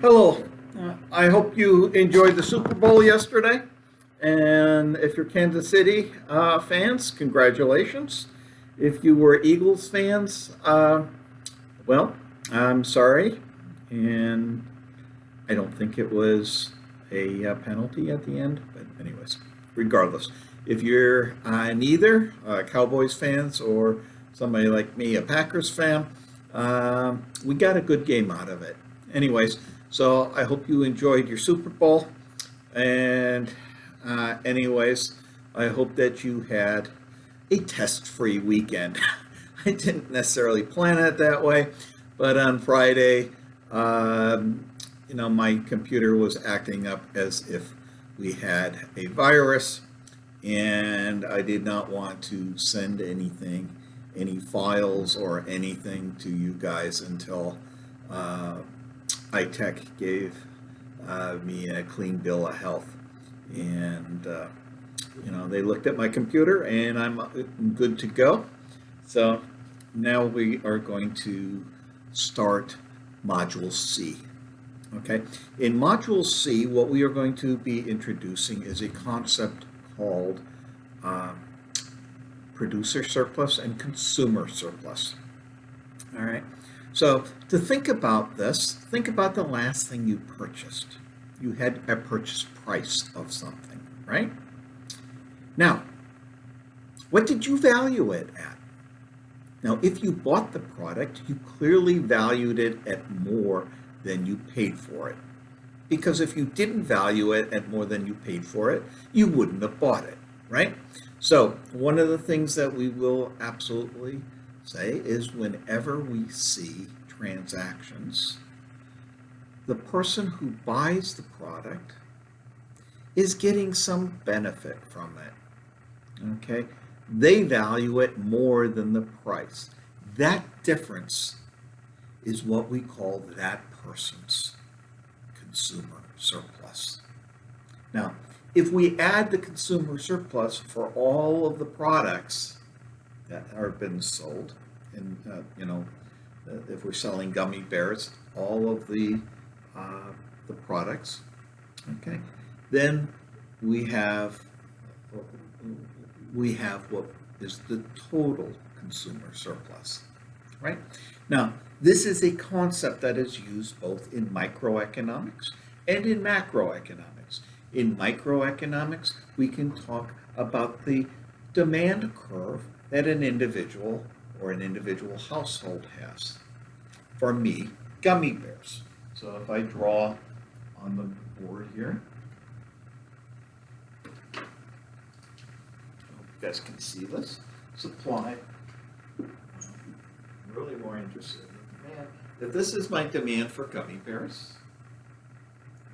Hello. I hope you enjoyed the Super Bowl yesterday. And if you're Kansas City fans, congratulations. If you were Eagles fans, well, I'm sorry. And I don't think it was a penalty at the end. But, anyways, regardless, if you're neither Cowboys fans or somebody like me, a Packers fan, we got a good game out of it. Anyways, so I hope you enjoyed your Super Bowl. And, anyways, I hope that you had a test free weekend. I didn't necessarily plan it that way, but on Friday, my computer was acting up as if we had a virus, and I did not want to send any files or anything to you guys until iTech gave me a clean bill of health. And, they looked at my computer and I'm good to go. So now we are going to start Module C. Okay. In Module C, what we are going to be introducing is a concept called producer surplus and consumer surplus. All right. So to think about this, think about the last thing you purchased. You had a purchase price of something, right? Now, what did you value it at? Now, if you bought the product, you clearly valued it at more than you paid for it. Because if you didn't value it at more than you paid for it, you wouldn't have bought it, right? So one of the things that we will absolutely say is whenever we see transactions, the person who buys the product is getting some benefit from it. Okay? They value it more than the price. That difference is what we call that person's consumer surplus. Now, if we add the consumer surplus for all of the products that have been sold, and if we're selling gummy bears, all of the products, okay, then we have what is the total consumer surplus, right? Now, this is a concept that is used both in microeconomics and in macroeconomics. In microeconomics, we can talk about the demand curve that an individual or an individual household has. For me, gummy bears. So if I draw on the board here, I hope you guys can see this. Supply. I'm really more interested in demand. If this is my demand for gummy bears,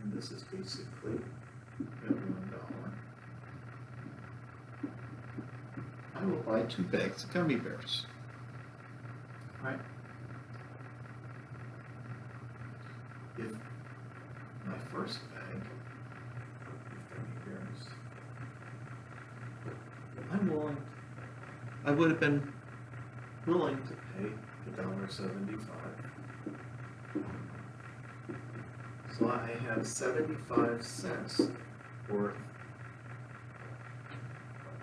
and this is basically $1, I will buy 2 bags of gummy bears. Right? If my first bag of gummy bears, I would have been willing to pay $1.75. So I have 75 cents worth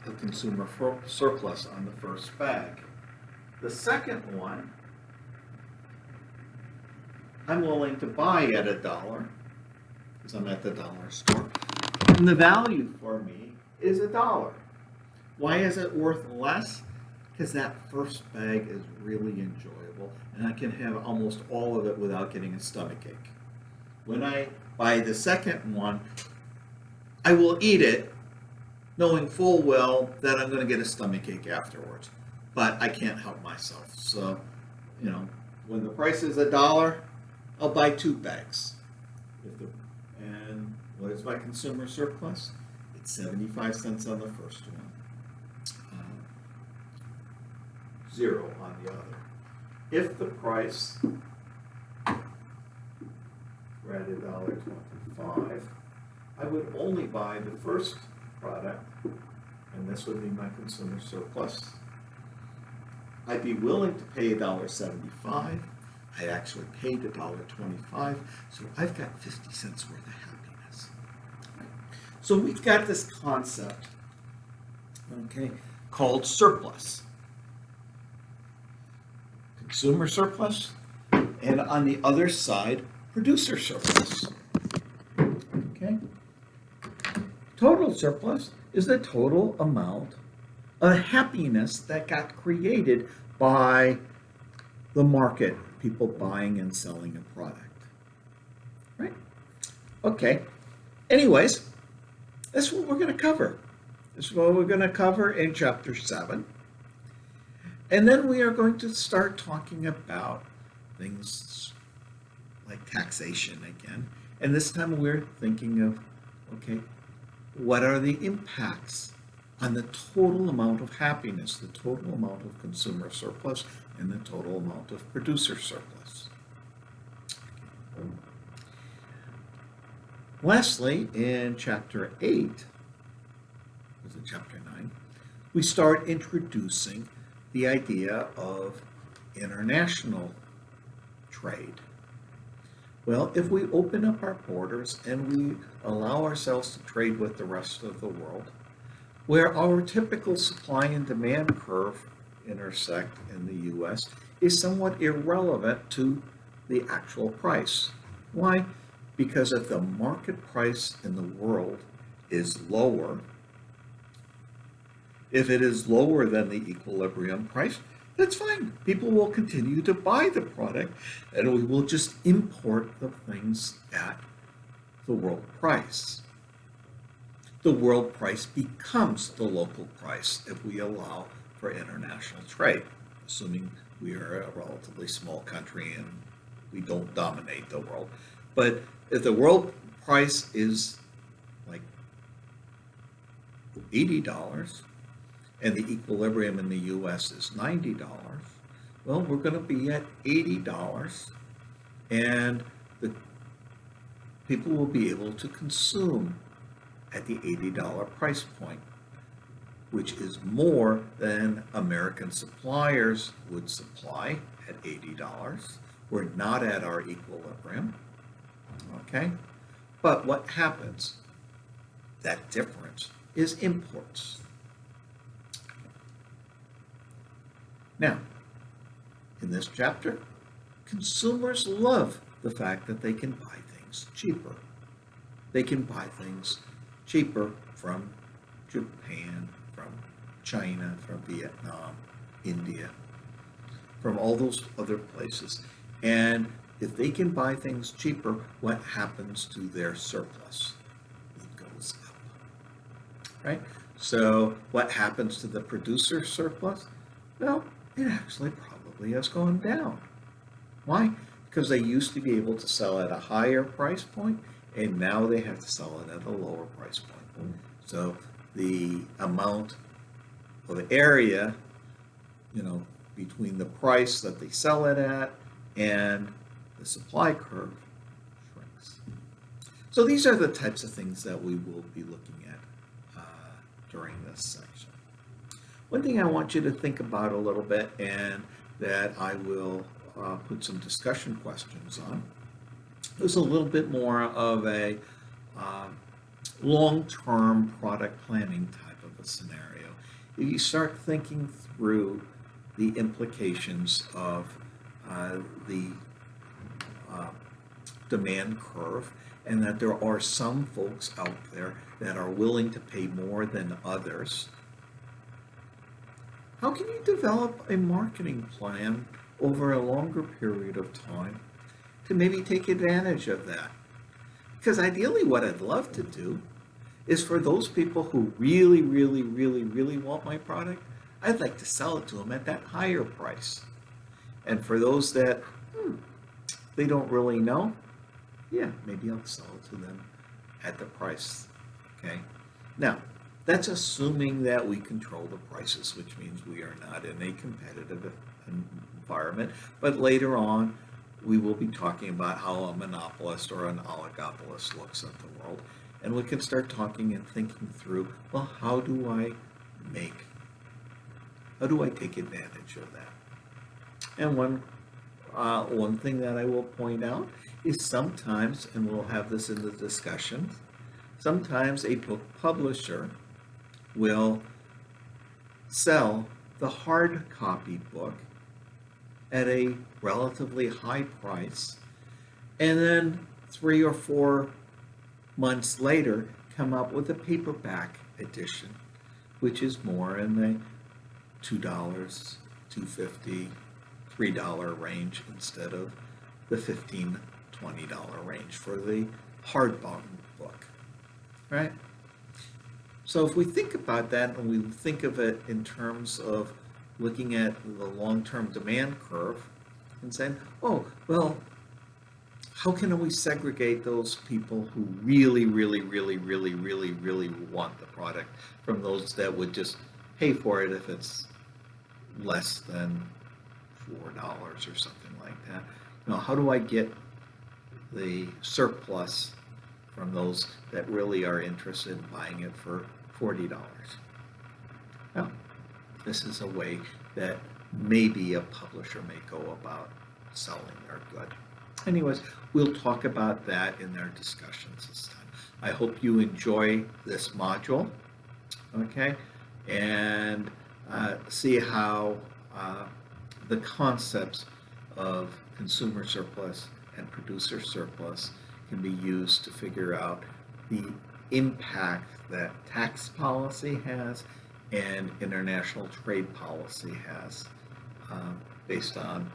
of consumer surplus on the first bag. The second one, I'm willing to buy at $1 because I'm at the dollar store. And the value for me is $1. Why is it worth less? Because that first bag is really enjoyable and I can have almost all of it without getting a stomachache. When I buy the second one, I will eat it knowing full well that I'm going to get a stomachache afterwards. But I can't help myself. So, when the price is $1, I'll buy 2 bags. And what is my consumer surplus? It's 75 cents on the first one. 0 on the other. If the price were at $1.25, I would only buy the first product, and this would be my consumer surplus. I'd be willing to pay $1.75. I actually paid $1.25, so I've got 50 cents worth of happiness. Right? So we've got this concept, okay, called surplus. Consumer surplus, and on the other side, producer surplus. Okay? Total surplus is the total amount of happiness that got created by the market, people buying and selling a product. Right? Okay. Anyways, that's what we're going to cover. This is what we're going to cover in chapter 7. And then we are going to start talking about things like taxation again. And this time we're thinking of, okay, what are the impacts on the total amount of happiness, the total amount of consumer surplus, and the total amount of producer surplus. Lastly, in chapter 8, was it chapter 9, we start introducing the idea of international trade. Well, if we open up our borders and we allow ourselves to trade with the rest of the world, where our typical supply and demand curve intersect in the U.S. is somewhat irrelevant to the actual price. Why? Because if the market price in the world is lower, if it is lower than the equilibrium price, that's fine. People will continue to buy the product, and we will just import the things at the world price. The world price becomes the local price if we allow for international trade, assuming we are a relatively small country and we don't dominate the world. But if the world price is like $80, and the equilibrium in the U.S. is $90, well, we're going to be at $80, and the people will be able to consume at the $80 price point, which is more than American suppliers would supply at $80. We're not at our equilibrium, okay? But what happens? That difference is imports. Now, in this chapter, consumers love the fact that they can buy things cheaper. They can buy things cheaper from Japan, from China, from Vietnam, India, from all those other places. And if they can buy things cheaper, what happens to their surplus? It goes up, right? So what happens to the producer surplus? Well, it actually probably has gone down. Why? Because they used to be able to sell at a higher price point, and now they have to sell it at a lower price point. So the amount of area, between the price that they sell it at and the supply curve shrinks. So these are the types of things that we will be looking at during this section. One thing I want you to think about a little bit, and that I will put some discussion questions on, is a little bit more of a long-term product planning type of a scenario. If you start thinking through the implications of the demand curve, and that there are some folks out there that are willing to pay more than others, how can you develop a marketing plan over a longer period of time to maybe take advantage of that? Because ideally what I'd love to do is for those people who really, really, really, really want my product, I'd like to sell it to them at that higher price. And for those that they don't really know, yeah, maybe I'll sell it to them at the price, okay? Now, that's assuming that we control the prices, which means we are not in a competitive environment. But later on, we will be talking about how a monopolist or an oligopolist looks at the world. And we can start talking and thinking through, well, how do I take advantage of that? And one one thing that I will point out is sometimes, and we'll have this in the discussion, sometimes a book publisher will sell the hard copy book at a relatively high price, and then 3 or 4 months later come up with a paperback edition, which is more in the $2, $2.50, $3 range instead of the $15, $20 range for the hardbound book, right? So if we think about that and we think of it in terms of looking at the long-term demand curve and saying, oh, well, how can we segregate those people who really, really, really, really, really, really want the product from those that would just pay for it if it's less than $4 or something like that? You know, how do I get the surplus from those that really are interested in buying it for $40? Well, this is a way that maybe a publisher may go about selling their good. Anyways, we'll talk about that in our discussions this time. I hope you enjoy this module, okay, and see how the concepts of consumer surplus and producer surplus can be used to figure out the impact that tax policy has and international trade policy has based on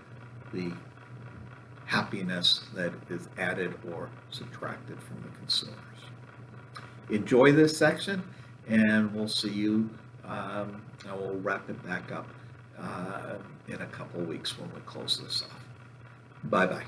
the happiness that is added or subtracted from the consumers. Enjoy this section, and we'll see you, and we'll wrap it back up in a couple weeks when we close this off. Bye-bye.